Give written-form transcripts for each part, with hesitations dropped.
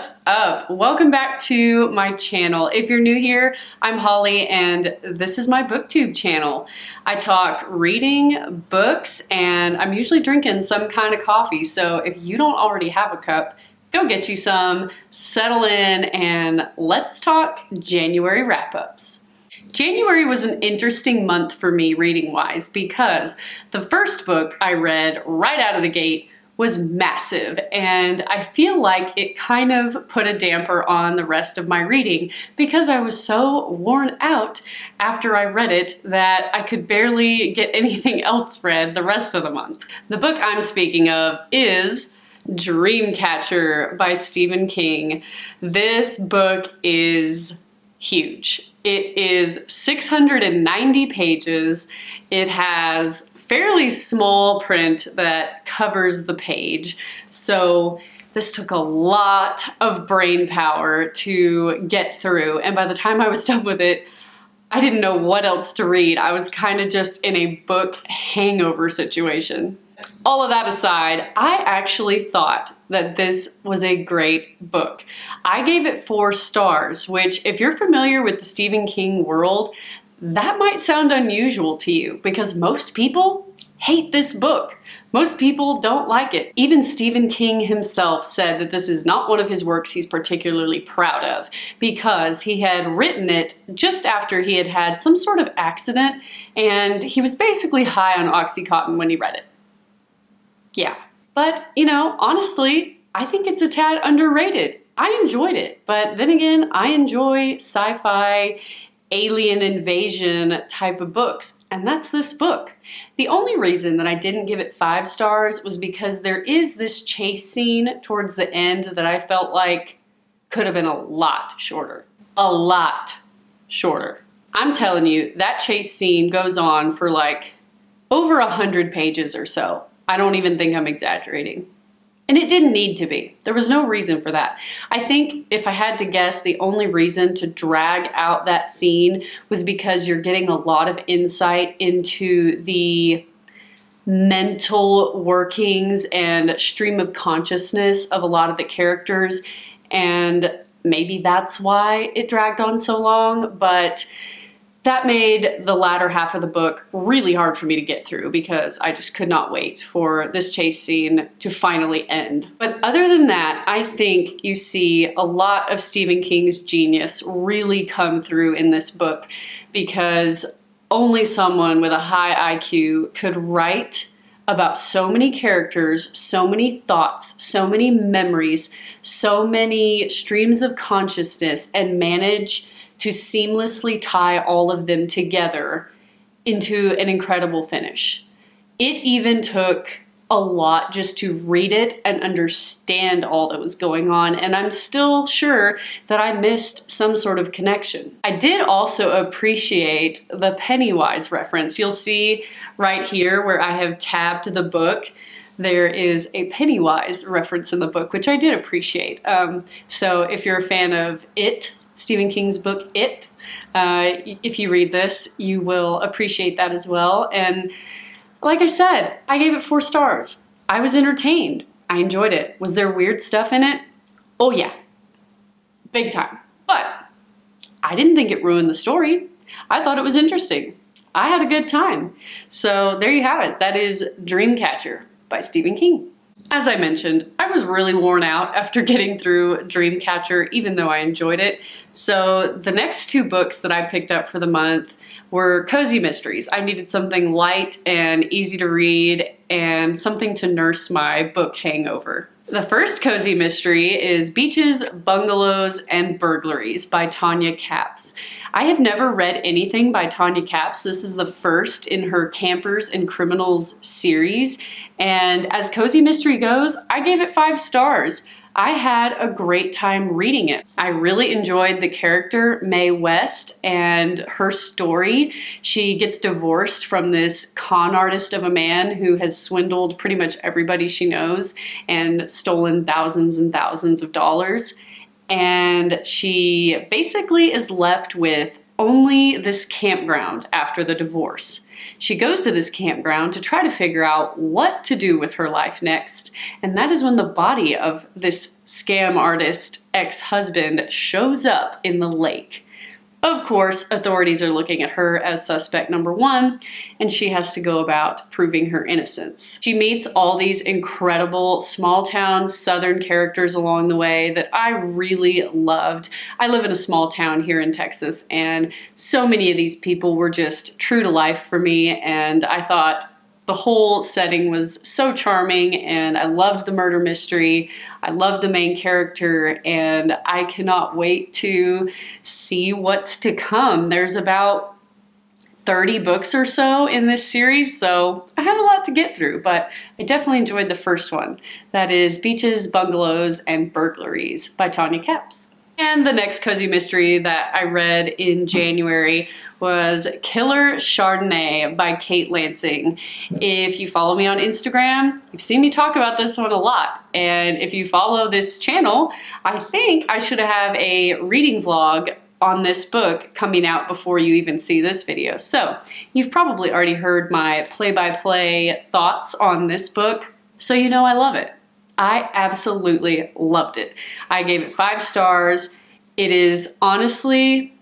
What's up? Welcome back to my channel. If you're new here, I'm Holly and this is my booktube channel. I talk reading, books, and I'm usually drinking some kind of coffee. So if you don't already have a cup, go get you some, settle in, and let's talk January wrap-ups. January was an interesting month for me reading-wise because the first book I read right out of the gate was massive, and I feel like it kind of put a damper on the rest of my reading because I was so worn out after I read it that I could barely get anything else read the rest of the month. The book I'm speaking of is Dreamcatcher by Stephen King. This book is huge. It is 690 pages. It has fairly small print that covers the page. So this took a lot of brain power to get through. And by the time I was done with it, I didn't know what else to read. I was kind of just in a book hangover situation. All of that aside, I actually thought that this was a great book. I gave it 4 stars, which if you're familiar with the Stephen King world, that might sound unusual to you because most people hate this book. Most people don't like it. Even Stephen King himself said that this is not one of his works he's particularly proud of because he had written it just after he had had some sort of accident and he was basically high on Oxycontin when he read it. Yeah, but you know, honestly, I think it's a tad underrated. I enjoyed it, but then again, I enjoy sci-fi, alien invasion type of books, and that's this book. The only reason that I didn't give it 5 stars was because there is this chase scene towards the end that I felt like could have been a lot shorter. A lot shorter. I'm telling you, that chase scene goes on for like over 100 pages or so. I don't even think I'm exaggerating. And it didn't need to be. There was no reason for that. I think if I had to guess, the only reason to drag out that scene was because you're getting a lot of insight into the mental workings and stream of consciousness of a lot of the characters. And maybe that's why it dragged on so long, but that made the latter half of the book really hard for me to get through because I just could not wait for this chase scene to finally end. But other than that, I think you see a lot of Stephen King's genius really come through in this book because only someone with a high IQ could write about so many characters, so many thoughts, so many memories, so many streams of consciousness and manage to seamlessly tie all of them together into an incredible finish. It even took a lot just to read it and understand all that was going on, and I'm still sure that I missed some sort of connection. I did also appreciate the Pennywise reference. You'll see right here where I have tabbed the book, there is a Pennywise reference in the book, which I did appreciate. So if you're a fan of It, Stephen King's book, It. If you read this, you will appreciate that as well. And like I said, I gave it 4 stars. I was entertained. I enjoyed it. Was there weird stuff in it? Oh yeah, big time. But I didn't think it ruined the story. I thought it was interesting. I had a good time. So there you have it. That is Dreamcatcher by Stephen King. As I mentioned, I was really worn out after getting through Dreamcatcher, even though I enjoyed it. So the next 2 books that I picked up for the month were cozy mysteries. I needed something light and easy to read and something to nurse my book hangover. The first cozy mystery is Beaches, Bungalows, and Burglaries by Tonya Kappes. I had never read anything by Tonya Kappes. This is the first in her Campers and Criminals series. And as cozy mystery goes, I gave it 5 stars. I had a great time reading it. I really enjoyed the character Mae West and her story. She gets divorced from this con artist of a man who has swindled pretty much everybody she knows and stolen thousands and thousands of dollars. And she basically is left with only this campground after the divorce. She goes to this campground to try to figure out what to do with her life next, and that is when the body of this scam artist ex-husband shows up in the lake. Of course, authorities are looking at her as suspect number one, and she has to go about proving her innocence. She meets all these incredible small town southern characters along the way that I really loved. I live in a small town here in Texas, and so many of these people were just true to life for me, and I thought the whole setting was so charming, and I loved the murder mystery. I loved the main character, and I cannot wait to see what's to come. There's about 30 books or so in this series, so I have a lot to get through, but I definitely enjoyed the first one. That is Beaches, Bungalows, and Burglaries by Tonya Kappes. And the next cozy mystery that I read in January was Killer Chardonnay by Kate Lansing. If you follow me on Instagram, you've seen me talk about this one a lot. And if you follow this channel, I think I should have a reading vlog on this book coming out before you even see this video. So you've probably already heard my play-by-play thoughts on this book, so you know I love it. I absolutely loved it. I gave it 5 stars. It is honestly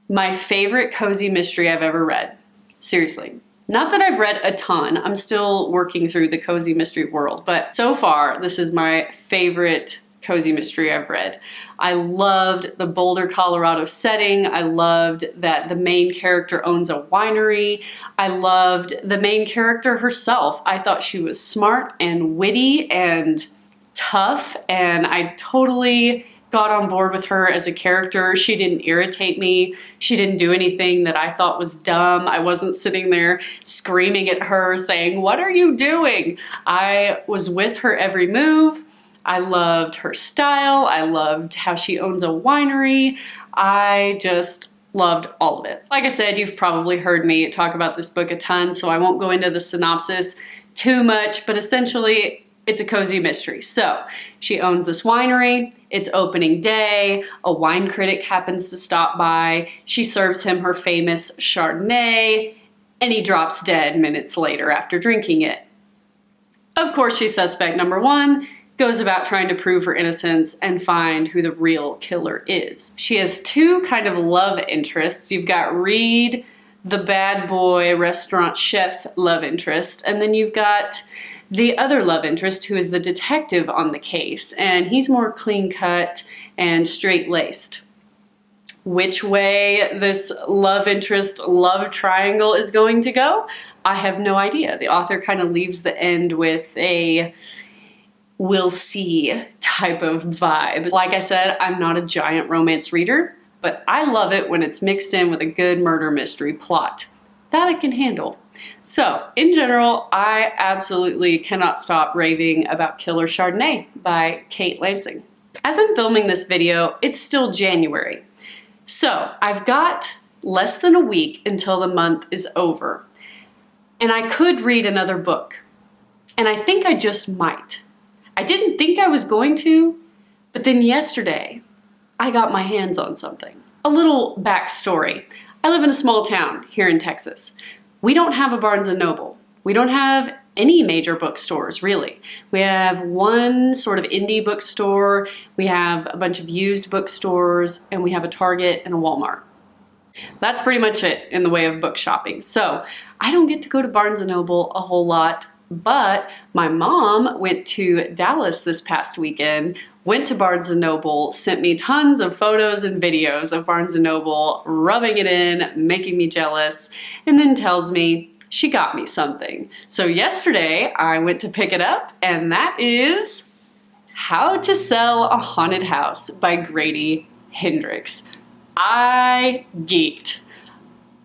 my favorite cozy mystery I've ever read. Seriously. Not that I've read a ton. I'm still working through the cozy mystery world, but so far this is my favorite cozy mystery I've read. I loved the Boulder, Colorado setting. I loved that the main character owns a winery. I loved the main character herself. I thought she was smart and witty and tough, and I totally got on board with her as a character. She didn't irritate me. She didn't do anything that I thought was dumb. I wasn't sitting there screaming at her saying, "What are you doing?" I was with her every move. I loved her style. I loved how she owns a winery. I just loved all of it. Like I said, you've probably heard me talk about this book a ton, so I won't go into the synopsis too much, but essentially it's a cozy mystery. So she owns this winery. It's opening day. A wine critic happens to stop by. She serves him her famous Chardonnay, and he drops dead minutes later after drinking it. Of course, she's suspect number one, goes about trying to prove her innocence and find who the real killer is. She has 2 kind of love interests. You've got Reed, the bad boy restaurant chef love interest, and then you've got the other love interest who is the detective on the case, and he's more clean-cut and straight-laced. Which way this love interest love triangle is going to go, I have no idea. The author kind of leaves the end with a we'll see type of vibe. Like I said, I'm not a giant romance reader, but I love it when it's mixed in with a good murder mystery plot. That I can handle. So, in general, I absolutely cannot stop raving about Killer Chardonnay by Kate Lansing. As I'm filming this video, it's still January. So, I've got less than a week until the month is over. And I could read another book. And I think I just might. I didn't think I was going to, but then yesterday, I got my hands on something. A little backstory. I live in a small town here in Texas. We don't have a Barnes & Noble. We don't have any major bookstores, really. We have one sort of indie bookstore, we have a bunch of used bookstores, and we have a Target and a Walmart. That's pretty much it in the way of book shopping. So I don't get to go to Barnes & Noble a whole lot, but my mom went to Dallas this past weekend, went to Barnes & Noble, sent me tons of photos and videos of Barnes & Noble, rubbing it in, making me jealous, and then tells me she got me something. So yesterday I went to pick it up, and that is How to Sell a Haunted House by Grady Hendrix. I geeked.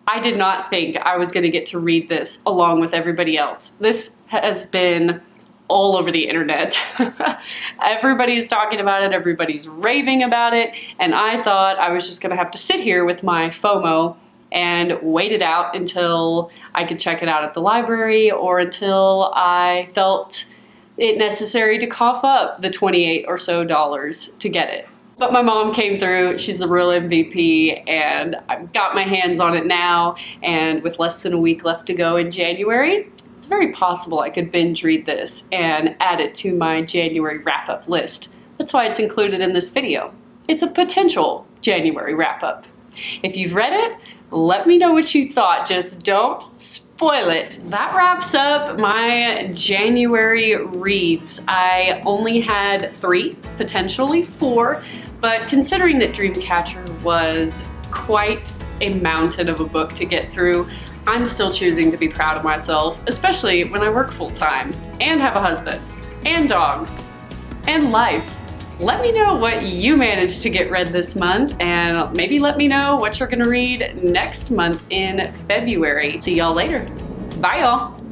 I did not think I was going to get to read this along with everybody else. This has been all over the internet. Everybody's talking about it, everybody's raving about it, and I thought I was just going to have to sit here with my FOMO and wait it out until I could check it out at the library or until I felt it necessary to cough up the $28 or so to get it. But my mom came through, she's the real MVP, and I've got my hands on it now, and with less than a week left to go in January, it's very possible I could binge read this and add it to my January wrap-up list. That's why it's included in this video. It's a potential January wrap-up. If you've read it, let me know what you thought. Just don't spoil it. That wraps up my January reads. I only had 3, potentially 4, but considering that Dreamcatcher was quite a mountain of a book to get through, I'm still choosing to be proud of myself, especially when I work full-time and have a husband and dogs and life. Let me know what you managed to get read this month, and maybe let me know what you're gonna read next month in February. See y'all later. Bye y'all.